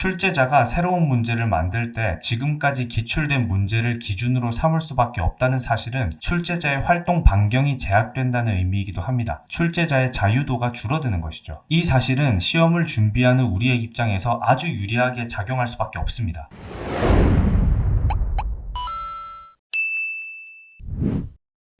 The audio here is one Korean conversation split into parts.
출제자가 새로운 문제를 만들 때 지금까지 기출된 문제를 기준으로 삼을 수밖에 없다는 사실은 출제자의 활동 반경이 제약된다는 의미이기도 합니다. 출제자의 자유도가 줄어드는 것이죠. 이 사실은 시험을 준비하는 우리의 입장에서 아주 유리하게 작용할 수밖에 없습니다.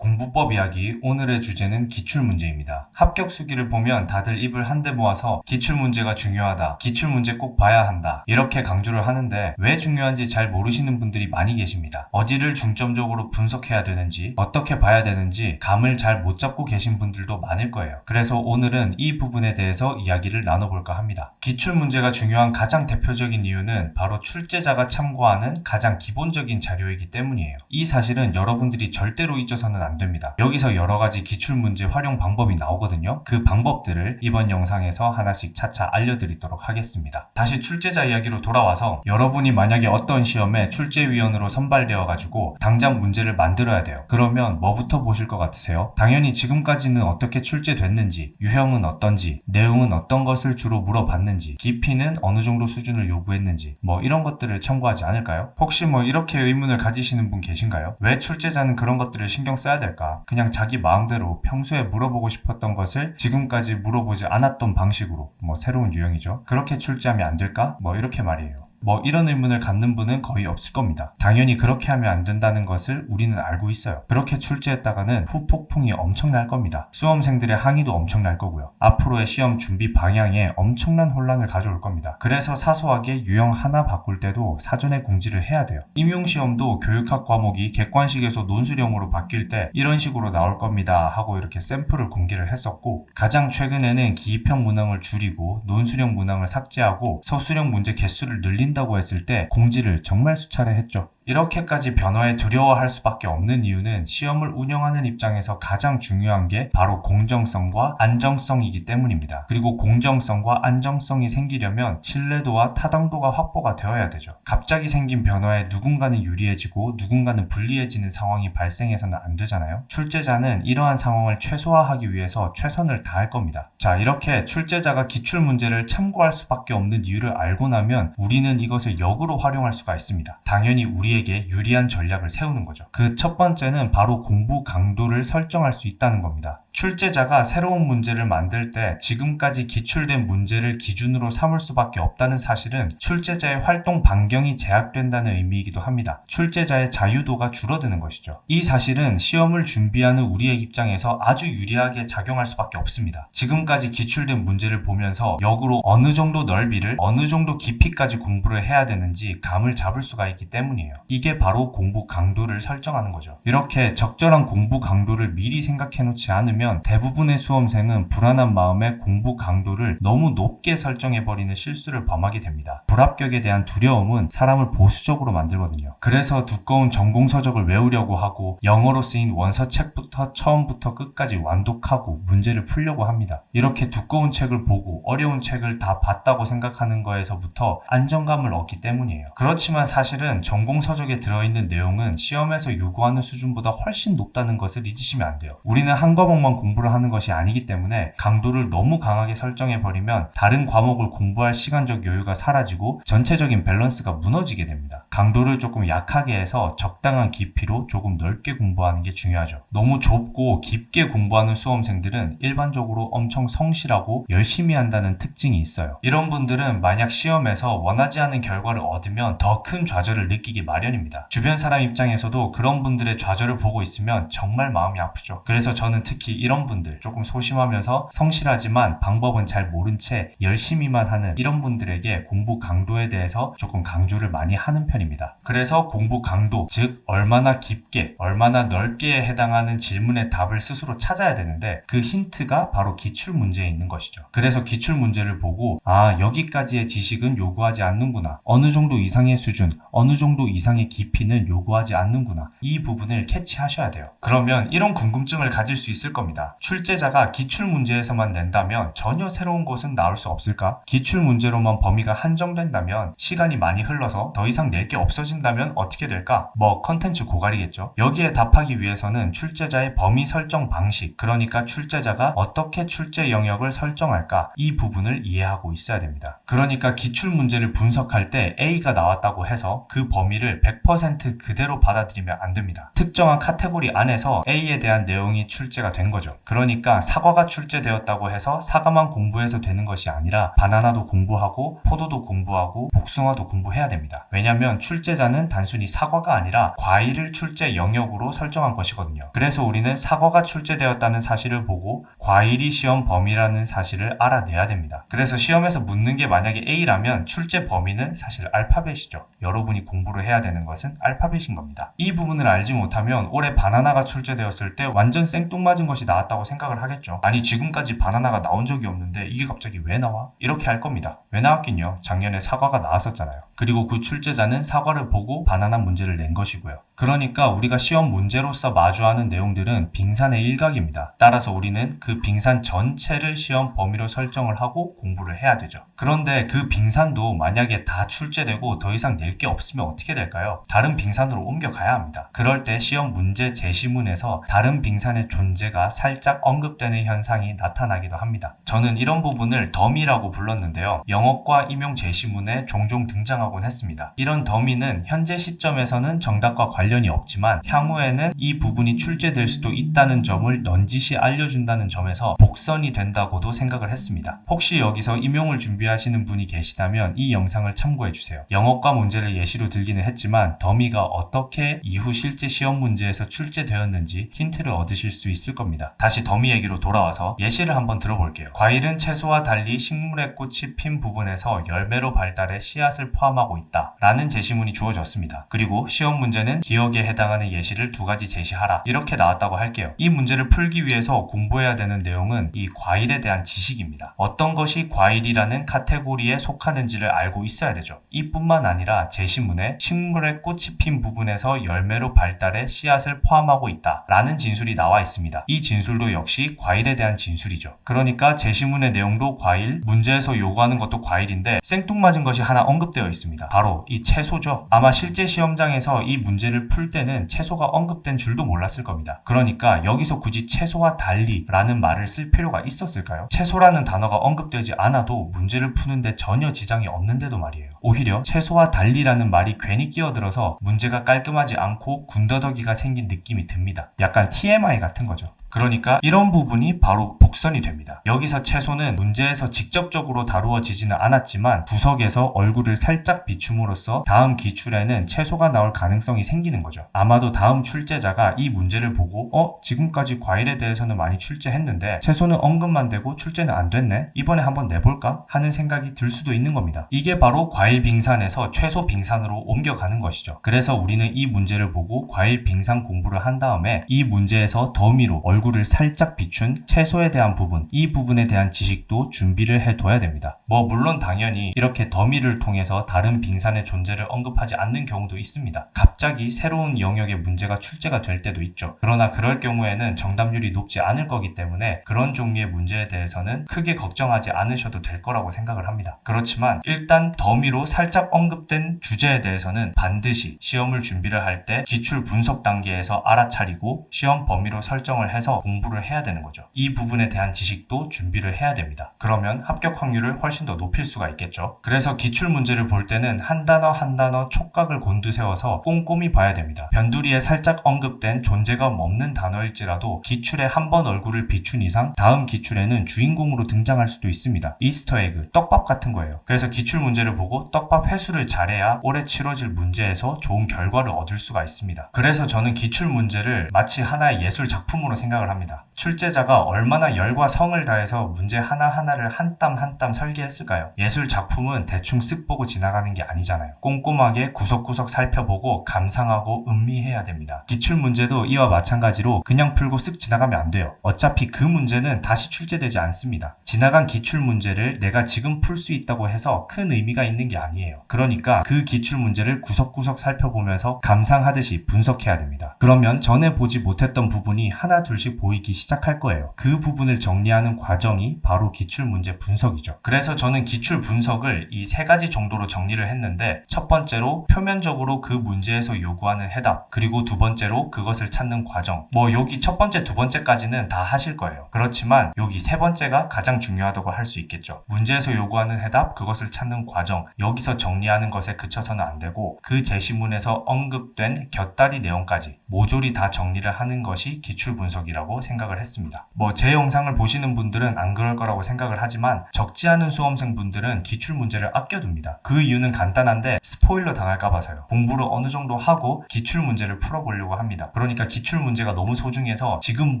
공부법 이야기, 오늘의 주제는 기출문제입니다. 합격 수기를 보면 다들 입을 한데 모아서 기출문제가 중요하다, 기출문제 꼭 봐야 한다 이렇게 강조를 하는데 왜 중요한지 잘 모르시는 분들이 많이 계십니다. 어디를 중점적으로 분석해야 되는지, 어떻게 봐야 되는지 감을 잘 못 잡고 계신 분들도 많을 거예요. 그래서 오늘은 이 부분에 대해서 이야기를 나눠볼까 합니다. 기출문제가 중요한 가장 대표적인 이유는 바로 출제자가 참고하는 가장 기본적인 자료이기 때문이에요. 이 사실은 여러분들이 절대로 잊어서는 안 됩니다. 여기서 여러가지 기출문제 활용 방법이 나오거든요. 그 방법들을 이번 영상에서 하나씩 차차 알려드리도록 하겠습니다. 다시 출제자 이야기로 돌아와서 여러분이 만약에 어떤 시험에 출제위원으로 선발되어 가지고 당장 문제를 만들어야 돼요. 그러면 뭐부터 보실 것 같으세요? 당연히 지금까지는 어떻게 출제됐는지, 유형은 어떤지, 내용은 어떤 것을 주로 물어봤는지, 깊이는 어느 정도 수준을 요구했는지 이런 것들을 참고하지 않을까요? 혹시 이렇게 의문을 가지시는 분 계신가요? 왜 출제자는 그런 것들을 신경 써야 될까? 그냥 자기 마음대로 평소에 물어보고 싶었던 것을 지금까지 물어보지 않았던 방식으로 새로운 유형이죠. 그렇게 출제하면 안 될까? 이렇게 말이에요. 이런 의문을 갖는 분은 거의 없을 겁니다. 당연히 그렇게 하면 안 된다는 것을 우리는 알고 있어요. 그렇게 출제했다가는 후폭풍이 엄청날 겁니다. 수험생들의 항의도 엄청날 거고요. 앞으로의 시험 준비 방향에 엄청난 혼란을 가져올 겁니다. 그래서 사소하게 유형 하나 바꿀 때도 사전에 공지를 해야 돼요. 임용시험도 교육학 과목이 객관식에서 논술형으로 바뀔 때 이런 식으로 나올 겁니다 하고 이렇게 샘플을 공개를 했었고, 가장 최근에는 기입형 문항을 줄이고 논술형 문항을 삭제하고 서술형 문제 개수를 늘린다고 했을 때 공지를 정말 수차례 했죠. 이렇게까지 변화에 두려워할 수밖에 없는 이유는 시험을 운영하는 입장에서 가장 중요한 게 바로 공정성과 안정성이기 때문입니다. 그리고 공정성과 안정성이 생기려면 신뢰도와 타당도가 확보가 되어야 되죠. 갑자기 생긴 변화에 누군가는 유리해지고 누군가는 불리해지는 상황이 발생해서는 안 되잖아요. 출제자는 이러한 상황을 최소화하기 위해서 최선을 다할 겁니다. 자, 이렇게 출제자가 기출문제를 참고할 수밖에 없는 이유를 알고 나면 우리는 이것을 역으로 활용할 수가 있습니다. 당연히 우리에게 유리한 전략을 세우는 거죠. 그 첫 번째는 바로 공부 강도를 설정할 수 있다는 겁니다. 출제자가 새로운 문제를 만들 때 지금까지 기출된 문제를 기준으로 삼을 수밖에 없다는 사실은 출제자의 활동 반경이 제약된다는 의미이기도 합니다. 출제자의 자유도가 줄어드는 것이죠. 이 사실은 시험을 준비하는 우리의 입장에서 아주 유리하게 작용할 수밖에 없습니다. 지금까지 기출된 문제를 보면서 역으로 어느 정도 넓이를, 어느 정도 깊이까지 공부를 해야 되는지 감을 잡을 수가 있기 때문이에요. 이게 바로 공부 강도를 설정하는 거죠. 이렇게 적절한 공부 강도를 미리 생각해 놓지 않으면 대부분의 수험생은 불안한 마음에 공부 강도를 너무 높게 설정해버리는 실수를 범하게 됩니다. 불합격에 대한 두려움은 사람을 보수적으로 만들거든요. 그래서 두꺼운 전공서적을 외우려고 하고 영어로 쓰인 원서책부터 처음부터 끝까지 완독하고 문제를 풀려고 합니다. 이렇게 두꺼운 책을 보고 어려운 책을 다 봤다고 생각하는 거에서부터 안정감을 얻기 때문이에요. 그렇지만 사실은 전공서적에 들어있는 내용은 시험에서 요구하는 수준보다 훨씬 높다는 것을 잊으시면 안 돼요. 우리는 한 과목만 공부를 하는 것이 아니기 때문에 강도를 너무 강하게 설정해버리면 다른 과목을 공부할 시간적 여유가 사라지고 전체적인 밸런스가 무너지게 됩니다. 강도를 조금 약하게 해서 적당한 깊이로 조금 넓게 공부하는 게 중요하죠. 너무 좁고 깊게 공부하는 수험생들은 일반적으로 엄청 성실하고 열심히 한다는 특징이 있어요. 이런 분들은 만약 시험에서 원하지 않은 결과를 얻으면 더 큰 좌절을 느끼기 마련입니다. 주변 사람 입장에서도 그런 분들의 좌절을 보고 있으면 정말 마음이 아프죠. 그래서 저는 특히 이런 분들, 조금 소심하면서 성실하지만 방법은 잘 모른 채 열심히만 하는 이런 분들에게 공부 강도에 대해서 조금 강조를 많이 하는 편입니다. 그래서 공부 강도, 즉 얼마나 깊게, 얼마나 넓게에 해당하는 질문의 답을 스스로 찾아야 되는데 그 힌트가 바로 기출문제에 있는 것이죠. 그래서 기출문제를 보고 여기까지의 지식은 요구하지 않는구나, 어느 정도 이상의 수준, 어느 정도 이상의 깊이는 요구하지 않는구나, 이 부분을 캐치하셔야 돼요. 그러면 이런 궁금증을 가질 수 있을 겁니다. 합니다. 출제자가 기출문제에서만 낸다면 전혀 새로운 것은 나올 수 없을까? 기출문제로만 범위가 한정된다면 시간이 많이 흘러서 더 이상 낼 게 없어진다면 어떻게 될까? 컨텐츠 고갈이겠죠. 여기에 답하기 위해서는 출제자의 범위 설정 방식, 그러니까 출제자가 어떻게 출제 영역을 설정할까? 이 부분을 이해하고 있어야 됩니다. 그러니까 기출문제를 분석할 때 A가 나왔다고 해서 그 범위를 100% 그대로 받아들이면 안 됩니다. 특정한 카테고리 안에서 A에 대한 내용이 출제가 된 거죠. 그러니까 사과가 출제되었다고 해서 사과만 공부해서 되는 것이 아니라 바나나도 공부하고 포도도 공부하고 복숭아도 공부해야 됩니다. 왜냐하면 출제자는 단순히 사과가 아니라 과일을 출제 영역으로 설정한 것이거든요. 그래서 우리는 사과가 출제되었다는 사실을 보고 과일이 시험 범위라는 사실을 알아내야 됩니다. 그래서 시험에서 묻는 게 만약에 A라면 출제 범위는 사실 알파벳이죠. 여러분이 공부를 해야 되는 것은 알파벳인 겁니다. 이 부분을 알지 못하면 올해 바나나가 출제되었을 때 완전 생뚱맞은 것이 나왔다고 생각을 하겠죠. 아니 지금까지 바나나가 나온 적이 없는데 이게 갑자기 왜 나와? 이렇게 할 겁니다. 왜 나왔긴요? 작년에 사과가 나왔었잖아요. 그리고 그 출제자는 사과를 보고 바나나 문제를 낸 것이고요. 그러니까 우리가 시험 문제로서 마주하는 내용들은 빙산의 일각입니다. 따라서 우리는 그 빙산 전체를 시험 범위로 설정을 하고 공부를 해야 되죠. 그런데 그 빙산도 만약에 다 출제되고 더 이상 낼 게 없으면 어떻게 될까요? 다른 빙산으로 옮겨가야 합니다. 그럴 때 시험 문제 제시문에서 다른 빙산의 존재가 살짝 언급되는 현상이 나타나기도 합니다. 저는 이런 부분을 더미라고 불렀는데요. 영어과 임용 제시문에 종종 등장하곤 했습니다. 이런 더미는 현재 시점에서는 정답과 관련이 없지만 향후에는 이 부분이 출제될 수도 있다는 점을 넌지시 알려준다는 점에서 복선이 된다고도 생각을 했습니다. 혹시 여기서 임용을 준비하시는 분이 계시다면 이 영상을 참고해주세요. 영어과 문제를 예시로 들기는 했지만 더미가 어떻게 이후 실제 시험 문제에서 출제되었는지 힌트를 얻으실 수 있을 겁니다. 다시 더미 얘기로 돌아와서 예시를 한번 들어볼게요. 과일은 채소와 달리 식물의 꽃이 핀 부분에서 열매로 발달해 씨앗을 포함하고 있다 라는 제시문이 주어졌습니다. 그리고 시험 문제는 기억에 해당하는 예시를 2가지 제시하라 이렇게 나왔다고 할게요. 이 문제를 풀기 위해서 공부해야 되는 내용은 이 과일에 대한 지식입니다. 어떤 것이 과일이라는 카테고리에 속하는지를 알고 있어야 되죠. 이뿐만 아니라 제시문에 식물의 꽃이 핀 부분에서 열매로 발달해 씨앗을 포함하고 있다 라는 진술이 나와 있습니다. 이 진술도 역시 과일에 대한 진술이죠. 그러니까 제시문의 내용도 과일, 문제에서 요구하는 것도 과일인데 생뚱맞은 것이 하나 언급되어 있습니다. 바로 이 채소죠. 아마 실제 시험장에서 이 문제를 풀 때는 채소가 언급된 줄도 몰랐을 겁니다. 그러니까 여기서 굳이 채소와 달리 라는 말을 쓸 필요가 있었을까요? 채소라는 단어가 언급되지 않아도 문제를 푸는데 전혀 지장이 없는데도 말이에요. 오히려 채소와 달리라는 말이 괜히 끼어들어서 문제가 깔끔하지 않고 군더더기가 생긴 느낌이 듭니다. 약간 TMI 같은 거죠. 그러니까 이런 부분이 바로 복선이 됩니다. 여기서 채소는 문제에서 직접적으로 다루어지지는 않았지만 구석에서 얼굴을 살짝 비춤으로써 다음 기출에는 채소가 나올 가능성이 생기는 거죠. 아마도 다음 출제자가 이 문제를 보고 지금까지 과일에 대해서는 많이 출제했는데 채소는 언급만 되고 출제는 안 됐네? 이번에 한번 내볼까? 하는 생각이 들 수도 있는 겁니다. 이게 바로 과일 빙산에서 채소 빙산으로 옮겨가는 것이죠. 그래서 우리는 이 문제를 보고 과일 빙산 공부를 한 다음에 이 문제에서 더미로 얼굴을 살짝 비춘 채소에 대한 부분, 이 부분에 대한 지식도 준비를 해둬야 됩니다. 물론 당연히 이렇게 더미를 통해서 다른 빙산의 존재를 언급하지 않는 경우도 있습니다. 갑자기 새로운 영역의 문제가 출제가 될 때도 있죠. 그러나 그럴 경우에는 정답률이 높지 않을 거기 때문에 그런 종류의 문제에 대해서는 크게 걱정하지 않으셔도 될 거라고 생각을 합니다. 그렇지만 일단 더미로 살짝 언급된 주제에 대해서는 반드시 시험을 준비를 할 때 기출 분석 단계에서 알아차리고 시험 범위로 설정을 해서 공부를 해야 되는 거죠. 이 부분에 대한 지식도 준비를 해야 됩니다. 그러면 합격 확률을 훨씬 더 높일 수가 있겠죠. 그래서 기출 문제를 볼 때는 한 단어 한 단어 촉각을 곤두세워서 꼼꼼히 봐야 됩니다. 변두리에 살짝 언급된 존재감 없는 단어일지라도 기출에 한 번 얼굴을 비춘 이상 다음 기출에는 주인공으로 등장할 수도 있습니다. 이스터에그, 떡밥 같은 거예요. 그래서 기출 문제를 보고 떡밥 회수를 잘해야 올해 치러질 문제에서 좋은 결과를 얻을 수가 있습니다. 그래서 저는 기출 문제를 마치 하나의 예술 작품으로 생각을 합니다. 출제자가 얼마나 열과 성을 다해서 문제 하나하나를 한 땀 한 땀 설계했을까요? 예술 작품은 대충 쓱 보고 지나가는 게 아니잖아요. 꼼꼼하게 구석구석 살펴보고 감상하고 음미해야 됩니다. 기출 문제도 이와 마찬가지로 그냥 풀고 쓱 지나가면 안 돼요. 어차피 그 문제는 다시 출제되지 않습니다. 지나간 기출 문제를 내가 지금 풀 수 있다고 해서 큰 의미가 있는 게 아니에요. 그러니까 그 기출 문제를 구석구석 살펴보면서 감상하듯이 분석해야 됩니다. 그러면 전에 보지 못했던 부분이 하나 둘씩 조금씩 보이기 시작할 거예요. 그 부분을 정리하는 과정이 바로 기출문제 분석이죠. 그래서 저는 기출 분석을 이 3가지 정도로 정리를 했는데, 첫 번째로 표면적으로 그 문제에서 요구하는 해답, 그리고 두 번째로 그것을 찾는 과정. 여기 첫 번째, 두 번째까지는 다 하실 거예요. 그렇지만 여기 세 번째가 가장 중요하다고 할 수 있겠죠. 문제에서 요구하는 해답, 그것을 찾는 과정, 여기서 정리하는 것에 그쳐서는 안 되고 그 제시문에서 언급된 곁다리 내용까지 모조리 다 정리를 하는 것이 기출 분석이라고 생각을 했습니다. 제 영상을 보시는 분들은 안 그럴 거라고 생각을 하지만 적지 않은 수험생 분들은 기출 문제를 아껴둡니다. 그 이유는 간단한데 스포일러 당할까 봐서요. 공부를 어느 정도 하고 기출 문제를 풀어보려고 합니다. 그러니까 기출 문제가 너무 소중해서 지금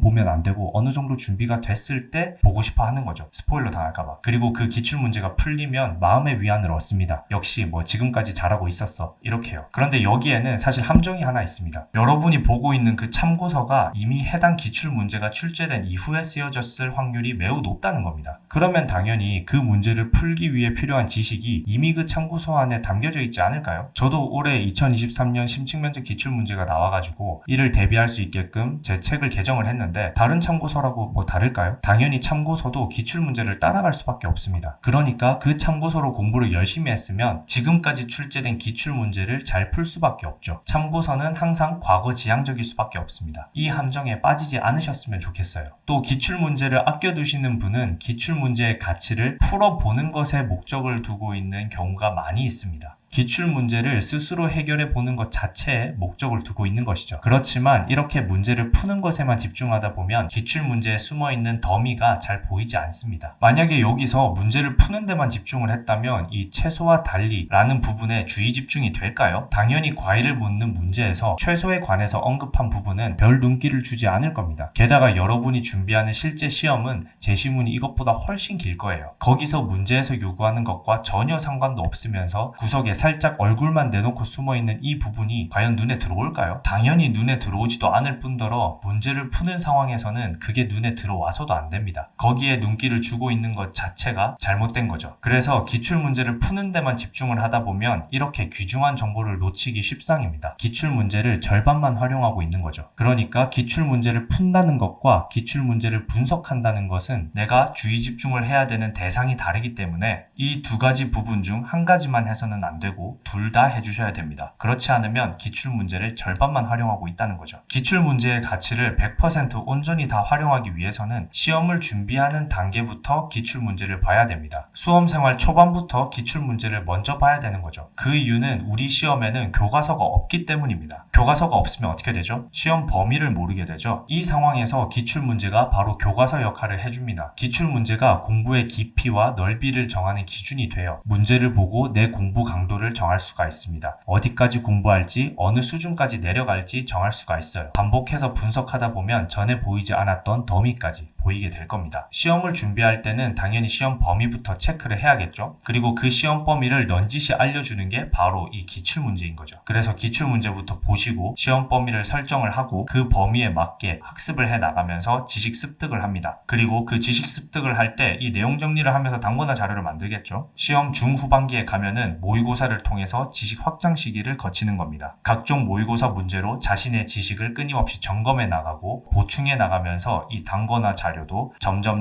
보면 안 되고 어느 정도 준비가 됐을 때 보고 싶어 하는 거죠. 스포일러 당할까 봐. 그리고 그 기출 문제가 풀리면 마음의 위안을 얻습니다. 역시 지금까지 잘하고 있었어, 이렇게요. 그런데 여기에는 사실 함정이 하나 있습니다. 여러분이 보고 있는 그 참고서가 이미 해당 기출 문제가 출제된 이후에 쓰여졌을 확률이 매우 높다는 겁니다. 그러면 당연히 그 문제를 풀기 위해 필요한 지식이 이미 그 참고서 안에 담겨져 있지 않을까요? 저도 올해 2023년 심층면접 기출 문제가 나와가지고 이를 대비할 수 있게끔 제 책을 개정을 했는데, 다른 참고서라고 다를까요? 당연히 참고서도 기출 문제를 따라갈 수밖에 없습니다. 그러니까 그 참고서로 공부를 열심히 했으면 지금까지 출제된 기출 문제를 잘 풀 수밖에 없죠. 참고서는 항상 과거 지향적일 수밖에 없습니다. 이 함정에 빠지지 않으셨으면 좋겠어요. 또 기출 문제를 아껴두시는 분은 기출 문제의 가치를 풀어보는 것에 목적을 두고 있는 경우가 많이 있습니다. 기출 문제를 스스로 해결해 보는 것 자체에 목적을 두고 있는 것이죠. 그렇지만 이렇게 문제를 푸는 것에만 집중하다 보면 기출 문제에 숨어있는 더미가 잘 보이지 않습니다. 만약에 여기서 문제를 푸는 데만 집중을 했다면 이 채소와 달리 라는 부분에 주의 집중이 될까요? 당연히 과일을 묻는 문제에서 채소에 관해서 언급한 부분은 별 눈길을 주지 않을 겁니다. 게다가 여러분이 준비하는 실제 시험은 제시문이 이것보다 훨씬 길 거예요. 거기서 문제에서 요구하는 것과 전혀 상관도 없으면서 구석에 살짝 얼굴만 내놓고 숨어있는 이 부분이 과연 눈에 들어올까요? 당연히 눈에 들어오지도 않을 뿐더러 문제를 푸는 상황에서는 그게 눈에 들어와서도 안 됩니다. 거기에 눈길을 주고 있는 것 자체가 잘못된 거죠. 그래서 기출문제를 푸는 데만 집중을 하다 보면 이렇게 귀중한 정보를 놓치기 십상입니다. 기출문제를 절반만 활용하고 있는 거죠. 그러니까 기출문제를 푼다는 것과 기출문제를 분석한다는 것은 내가 주의 집중을 해야 되는 대상이 다르기 때문에 이 두 가지 부분 중 한 가지만 해서는 안 되고 둘 다 해주셔야 됩니다. 그렇지 않으면 기출문제를 절반만 활용하고 있다는 거죠. 기출문제의 가치를 100% 온전히 다 활용하기 위해서는 시험을 준비하는 단계부터 기출문제를 봐야 됩니다. 수험생활 초반부터 기출문제를 먼저 봐야 되는 거죠. 그 이유는 우리 시험에는 교과서가 없기 때문입니다. 교과서가 없으면 어떻게 되죠? 시험 범위를 모르게 되죠. 이 상황에서 기출문제가 바로 교과서 역할을 해줍니다. 기출문제가 공부의 깊이와 넓이를 정하는 기준이 돼요. 문제를 보고 내 공부 강도를 정할 수가 있습니다. 어디까지 공부할지, 어느 수준까지 내려갈지 정할 수가 있어요. 반복해서 분석하다 보면 전에 보이지 않았던 더미까지 보이게 될 겁니다. 시험을 준비할 때는 당연히 시험 범위부터 체크를 해야겠죠. 그리고 그 시험 범위를 넌지시 알려주는 게 바로 이 기출문제인 거죠. 그래서 기출문제부터 보시고 시험 범위를 설정을 하고 그 범위에 맞게 학습을 해 나가면서 지식 습득을 합니다. 그리고 그 지식 습득을 할 때 이 내용 정리를 하면서 단권화 자료를 만들겠죠. 시험 중후반기에 가면은 모의고사를 통해서 지식 확장 시기를 거치는 겁니다. 각종 모의고사 문제로 자신의 지식을 끊임없이 점검해 나가고 보충해 나가면서 이 단권화 자료도 점점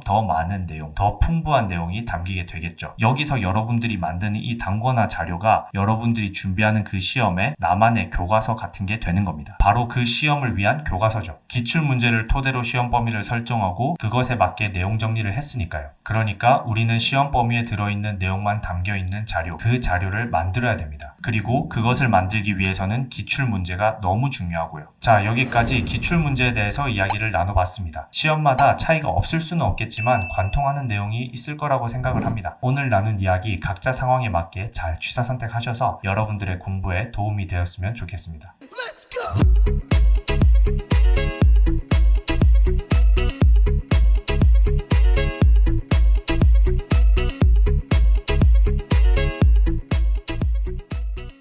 더 많은 내용, 더 풍부한 내용이 담기게 되겠죠. 여기서 여러분들이 만드는 이 단권화 자료가 여러분들이 준비하는 그 시험에 나만의 교과서 같은 게 되는 겁니다. 바로 그 시험을 위한 교과서죠. 기출문제를 토대로 시험 범위를 설정하고 그것에 맞게 내용 정리를 했으니까요. 그러니까 우리는 시험 범위에 들어있는 내용만 담겨있는 자료, 그 자료를 만들어야 됩니다. 그리고 그것을 만들기 위해서는 기출문제가 너무 중요하고요. 자, 여기까지 기출문제에 대해서 이야기를 나눠봤습니다. 시험마다 차이가 없을 수는 없겠지만 관통하는 내용이 있을 거라고 생각을 합니다. 오늘 나눈 이야기 각자 상황에 맞게 잘 취사 선택하셔서 여러분들의 공부에 도움이 되었으면 좋겠습니다. Let's go!